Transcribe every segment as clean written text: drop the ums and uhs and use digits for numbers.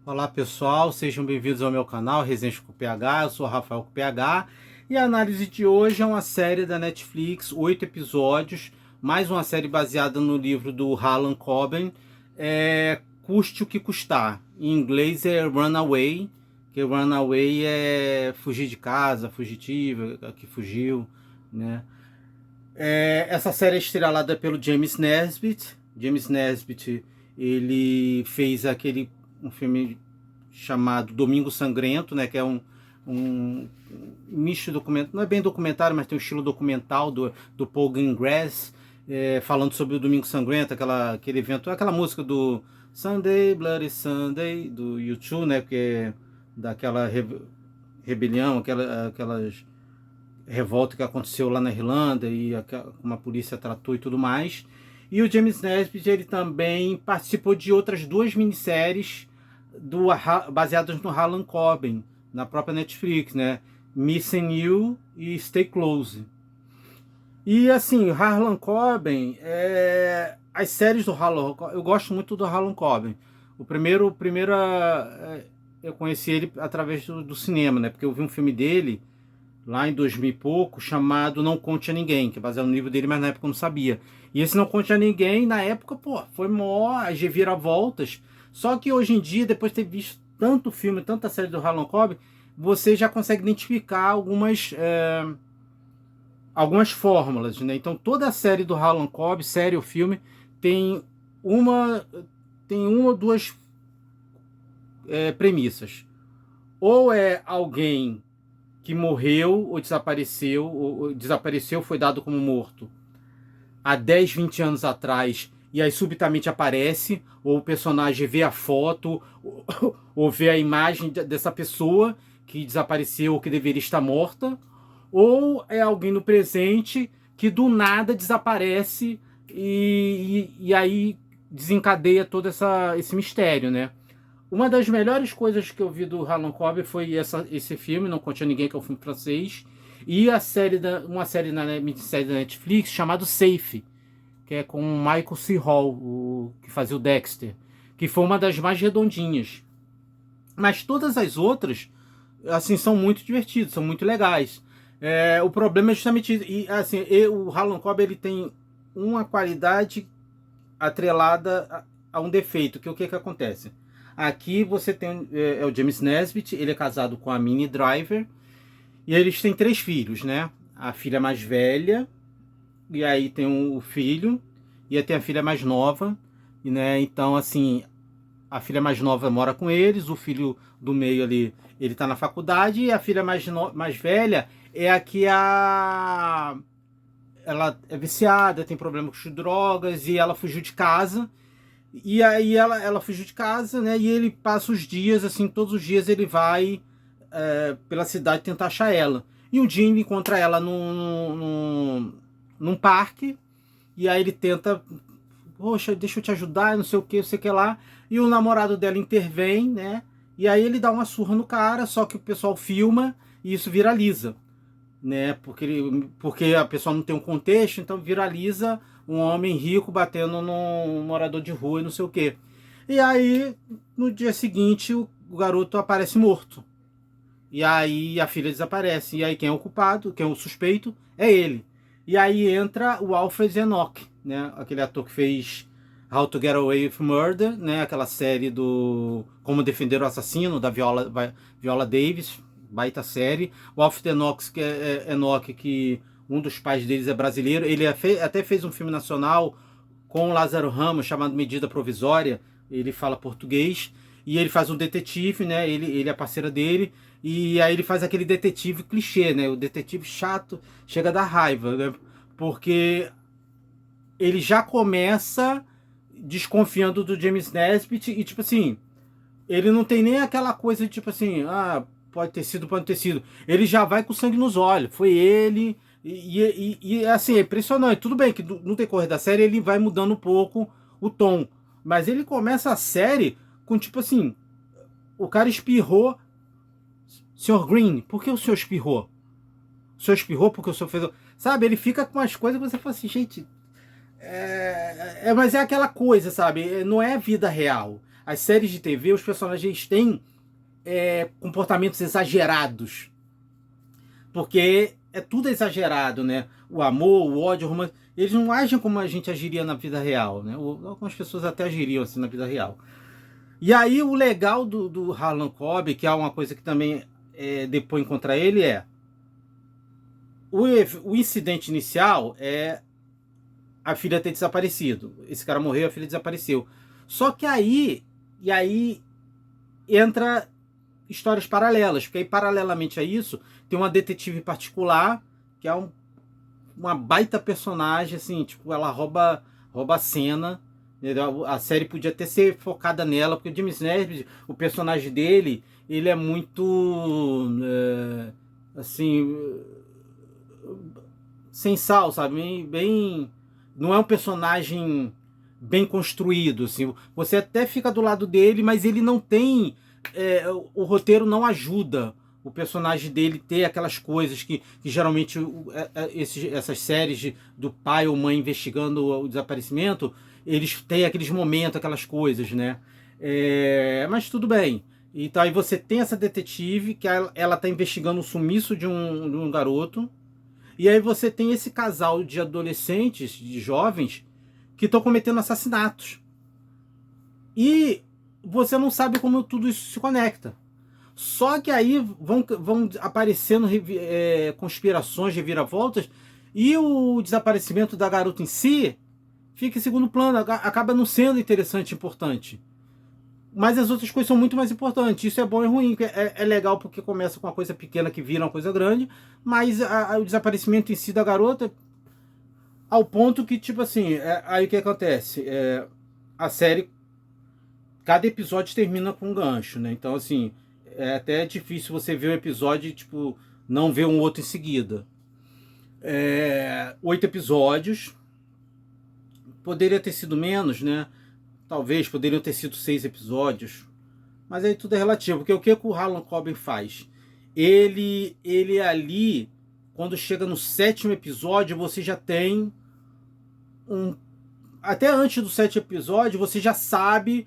Olá pessoal, sejam bem-vindos ao meu canal Resenhas com PH, eu sou o Rafael com PH e a análise de hoje é uma série da Netflix, 8 episódios, mais uma série baseada no livro do Harlan Coben, Custe o que Custar. Em inglês é Runaway, que Runaway é fugir de casa, fugitiva, que fugiu, né? Essa série é estrelada pelo James Nesbitt. James Nesbitt, ele fez um filme chamado Domingo Sangrento, né, que é um misto documentário, não é bem documentário, mas tem um estilo documental do Paul Greengrass, falando sobre o Domingo Sangrento, aquele evento, aquela música do Sunday, Bloody Sunday, do U2, né, que é daquela rebelião, aquelas revolta que aconteceu lá na Irlanda e como a polícia tratou e tudo mais. E o James Nesbitt, ele também participou de outras duas minisséries baseadas no Harlan Coben, na própria Netflix, né? Missing You e Stay Close. E assim, Harlan Coben, as séries do Harlan Coben, eu gosto muito do Harlan Coben. Eu conheci ele através do cinema, né? Porque eu vi um filme dele lá em 2000 e pouco, chamado Não Conte a Ninguém, que é baseado no livro dele, mas na época eu não sabia. E esse Não Conte a Ninguém, na época, pô, foi mó as reviravoltas. Só que hoje em dia, depois de ter visto tanto filme, tanta série do Harlan Coben, você já consegue identificar algumas fórmulas, né? Então toda a série do Harlan Coben, série ou filme, tem uma, tem uma ou duas premissas. Ou é alguém que morreu ou desapareceu, foi dado como morto há 10, 20 anos atrás, e aí subitamente aparece, ou o personagem vê a foto, ou vê a imagem dessa pessoa que desapareceu ou que deveria estar morta, ou é alguém no presente que do nada desaparece e aí desencadeia todo esse mistério, né? Uma das melhores coisas que eu vi do Harlan Coben foi esse filme, Não Conte a Ninguém, que é um filme francês, e uma série na minissérie da Netflix chamada Safe, que é com o Michael C. Hall, que fazia o Dexter, que foi uma das mais redondinhas. Mas todas as outras, assim, são muito divertidas, são muito legais. O problema é justamente assim, o Harlan Coben, ele tem uma qualidade atrelada a um defeito, que o que acontece? Aqui você tem o James Nesbitt, ele é casado com a Minnie Driver, e eles têm 3 filhos, né? A filha mais velha, e aí tem o filho, e aí tem a filha mais nova, né? Então, assim, a filha mais nova mora com eles, o filho do meio ali, ele tá na faculdade, e a filha mais velha é ela é viciada, tem problema com drogas, e ela fugiu de casa. E aí ela fugiu de casa, né? E ele passa os dias, assim, todos os dias ele vai pela cidade tentar achar ela. E um dia ele encontra ela num parque, e aí ele tenta, poxa, deixa eu te ajudar, não sei o que, não sei o que lá. E o namorado dela intervém, né? E aí ele dá uma surra no cara, só que o pessoal filma e isso viraliza, né? Porque a pessoa não tem um contexto, então viraliza um homem rico batendo num morador de rua e não sei o quê. E aí, no dia seguinte, o garoto aparece morto. E aí a filha desaparece. E aí quem é o culpado, quem é o suspeito, é ele. E aí entra o Alfred Enoch, né? Aquele ator que fez How to Get Away with Murder, né? Aquela série do Como Defender o Assassino, da Viola Davis, baita série. O Alfred Enoch, Enoch, que um dos pais deles é brasileiro, ele até fez um filme nacional com o Lázaro Ramos chamado Medida Provisória. Ele fala português e ele faz um detetive, né? Ele é a parceira dele. E aí ele faz aquele detetive clichê, né? O detetive chato, chega a dar raiva, né? Porque ele já começa desconfiando do James Nesbitt e, tipo assim, ele não tem nem aquela coisa de, tipo assim, pode ter sido, pode não ter sido. Ele já vai com sangue nos olhos. Foi ele. Assim, é impressionante. Tudo bem que no decorrer da série ele vai mudando um pouco o tom. Mas ele começa a série com, tipo assim, o cara espirrou. Senhor Green, por que o senhor espirrou? O senhor espirrou porque o senhor fez. Sabe, ele fica com umas coisas que você fala assim, gente. Mas é aquela coisa, sabe? Não é vida real. as séries de TV, os personagens têm comportamentos exagerados. Porque é tudo exagerado, né? O amor, o ódio, o romance, eles não agem como a gente agiria na vida real, né? Algumas pessoas até agiriam assim na vida real. E aí o legal do Harlan Coben, que é uma coisa que também depõe contra ele, o incidente inicial é a filha ter desaparecido. Esse cara morreu, a filha desapareceu. Só que aí entra histórias paralelas, porque aí paralelamente a isso tem uma detetive particular que é uma baita personagem, assim, tipo, ela rouba a cena. A série podia até ser focada nela, porque o James Nesbitt, o personagem dele, ele é muito assim, sem sal, sabe? Bem, não é um personagem bem construído, assim. Você até fica do lado dele, mas ele não tem o roteiro não ajuda o personagem dele ter aquelas coisas que geralmente essas séries do pai ou mãe investigando o desaparecimento, eles têm aqueles momentos, aquelas coisas, né? Mas tudo bem. Então aí você tem essa detetive que ela está investigando o sumiço de um garoto. E aí você tem esse casal de adolescentes, de jovens, que estão cometendo assassinatos. E você não sabe como tudo isso se conecta. Só que aí vão aparecendo conspirações, reviravoltas, e o desaparecimento da garota em si fica em segundo plano, acaba não sendo interessante e importante. Mas as outras coisas são muito mais importantes. Isso é bom e ruim. É legal porque começa com uma coisa pequena que vira uma coisa grande, mas o desaparecimento em si da garota, ao ponto que, tipo assim, aí o que acontece? A série, cada episódio termina com um gancho, né? Então, assim, é até difícil você ver um episódio e, tipo, não ver um outro em seguida. 8 episódios. Poderia ter sido menos, né? Talvez poderiam ter sido 6 episódios. Mas aí tudo é relativo. Porque o que o Harlan Coben faz? Ele ali, quando chega no 7º episódio, você já tem até antes do 7º episódio, você já sabe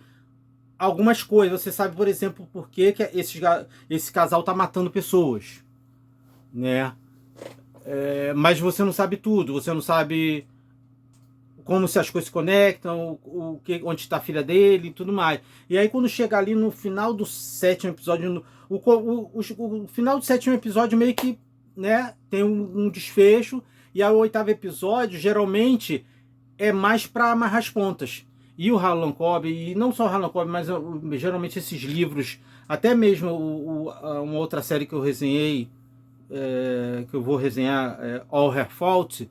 algumas coisas. Você sabe, por exemplo, por que esse casal tá matando pessoas, né? Mas você não sabe tudo. Você não sabe como se as coisas se conectam, onde está a filha dele e tudo mais. E aí quando chega ali no final do 7º episódio, o final do 7º episódio meio que, né, tem um desfecho, e aí o 8º episódio geralmente é mais para amarrar as pontas. E o Harlan Coben, e não só o Harlan Coben, mas geralmente esses livros, até mesmo uma outra série que eu resenhei, que eu vou resenhar, All Her Fault,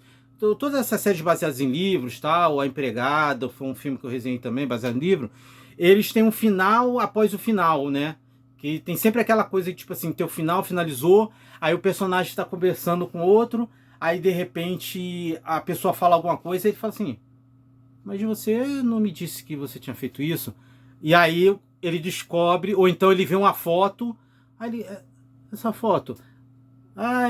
todas essas séries baseadas em livros, tal, A Empregada, foi um filme que eu resenhei também, baseado em livro, eles têm um final após o final, né? Que tem sempre aquela coisa de, tipo assim, teu final finalizou, aí o personagem está conversando com outro, aí de repente a pessoa fala alguma coisa e ele fala assim, mas você não me disse que você tinha feito isso? E aí ele descobre, ou então ele vê uma foto, aí ele, essa foto...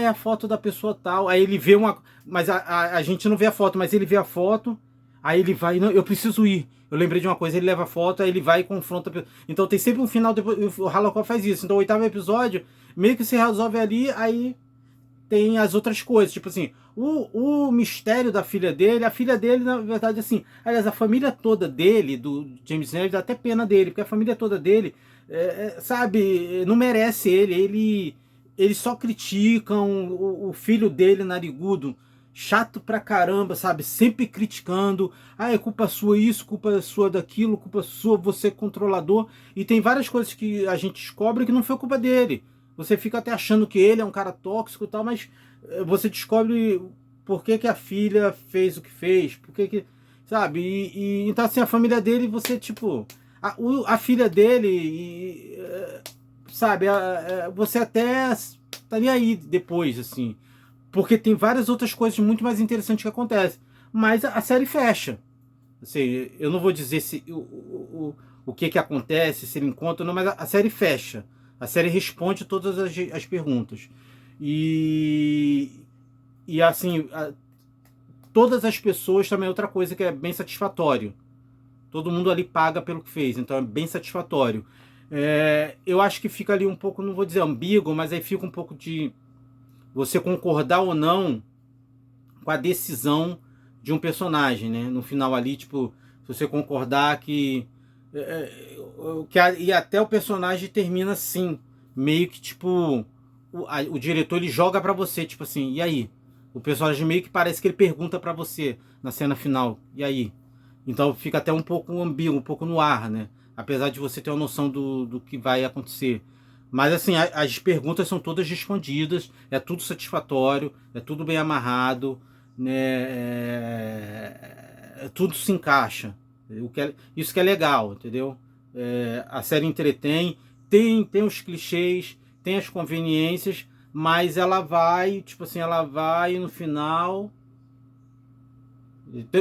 é a foto da pessoa tal. Aí ele vê uma... Mas a gente não vê a foto, mas ele vê a foto, aí ele vai... Não, eu preciso ir. Eu lembrei de uma coisa, ele leva a foto, aí ele vai e confronta a pessoa. Então tem sempre um final, depois, o Harlan Coben faz isso. Então o 8º episódio, meio que se resolve ali, aí tem as outras coisas. Tipo assim, o mistério da filha dele, a filha dele, na verdade, assim... Aliás, a família toda dele, do James Neves, dá até pena dele, porque a família toda dele, sabe, não merece ele. Eles só criticam o filho dele, narigudo, chato pra caramba, sabe? Sempre criticando. É culpa sua isso, culpa sua daquilo, culpa sua, você é controlador. E tem várias coisas que a gente descobre que não foi culpa dele. Você fica até achando que ele é um cara tóxico e tal, mas você descobre por que a filha fez o que fez, por que sabe? Então assim, a família dele, você tipo... A filha dele... sabe, você até estaria aí depois, assim, porque tem várias outras coisas muito mais interessantes que acontecem, mas a série fecha, assim, eu não vou dizer se o que acontece, se ele encontra, não, mas a série fecha, a série responde todas as perguntas, e assim, todas as pessoas também é outra coisa que é bem satisfatório, todo mundo ali paga pelo que fez, então é bem satisfatório. Eu acho que fica ali um pouco, não vou dizer ambíguo, mas aí fica um pouco de você concordar ou não com a decisão de um personagem, né? No final ali, tipo, se você concordar e até o personagem termina assim, meio que tipo o diretor ele joga pra você, tipo assim, e aí? O personagem meio que parece que ele pergunta pra você na cena final, e aí? Então fica até um pouco ambíguo, um pouco no ar, né? Apesar de você ter uma noção do que vai acontecer. Mas assim, as perguntas são todas respondidas, é tudo satisfatório, é tudo bem amarrado, né? Tudo se encaixa. Isso que é legal, entendeu? A série entretém, tem os clichês, tem as conveniências, mas ela vai, tipo assim, ela vai no final.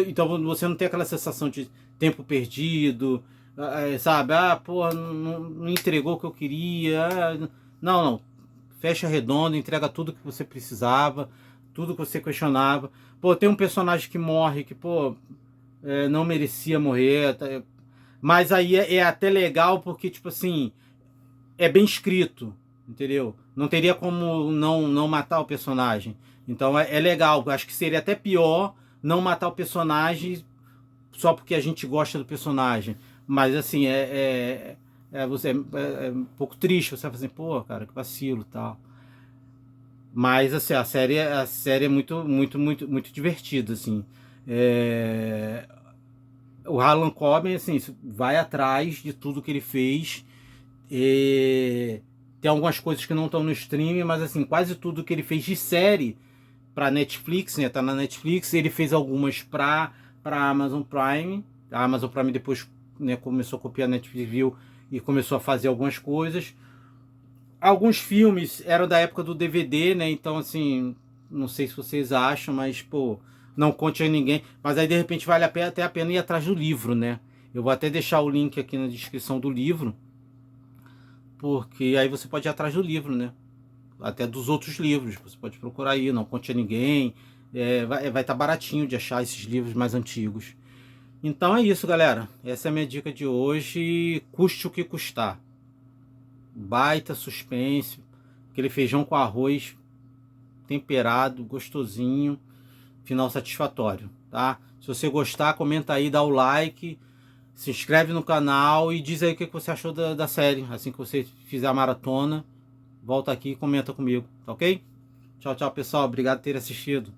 Então você não tem aquela sensação de tempo perdido, sabe? Ah, porra, não entregou o que eu queria. Não, não. Fecha redondo, entrega tudo que você precisava, tudo que você questionava. Pô, tem um personagem que morre, que, pô, não merecia morrer. Mas aí é até legal porque, tipo assim, é bem escrito, entendeu? Não teria como não matar o personagem. Então é legal. Acho que seria até pior não matar o personagem só porque a gente gosta do personagem. Mas assim, é um pouco triste. Você vai fazer, pô, cara, que vacilo e tal. Mas assim, a série é muito, muito, muito, muito divertida, assim. É, o Harlan Coben, assim, vai atrás de tudo que ele fez. Tem algumas coisas que não estão no streaming, mas assim, quase tudo que ele fez de série para Netflix, né? Tá na Netflix. Ele fez algumas para Amazon Prime. A Amazon Prime depois, né, começou a copiar a Netflix, viu, e começou a fazer algumas coisas. Alguns filmes eram da época do DVD, né? Então assim, não sei se vocês acham, mas pô, não conte a ninguém. Mas aí de repente vale até a pena ir atrás do livro, né? Eu vou até deixar o link aqui na descrição do livro, porque aí você pode ir atrás do livro, né? Até dos outros livros, você pode procurar aí, não conte a ninguém. Vai estar baratinho de achar esses livros mais antigos. Então é isso, galera. Essa é a minha dica de hoje. Custe o que custar. Baita suspense. Aquele feijão com arroz temperado, gostosinho. Final satisfatório, tá? Se você gostar, comenta aí, dá o like. Se inscreve no canal e diz aí o que você achou da série. Assim que você fizer a maratona, volta aqui e comenta comigo, tá ok? Tchau, tchau, pessoal. Obrigado por ter assistido.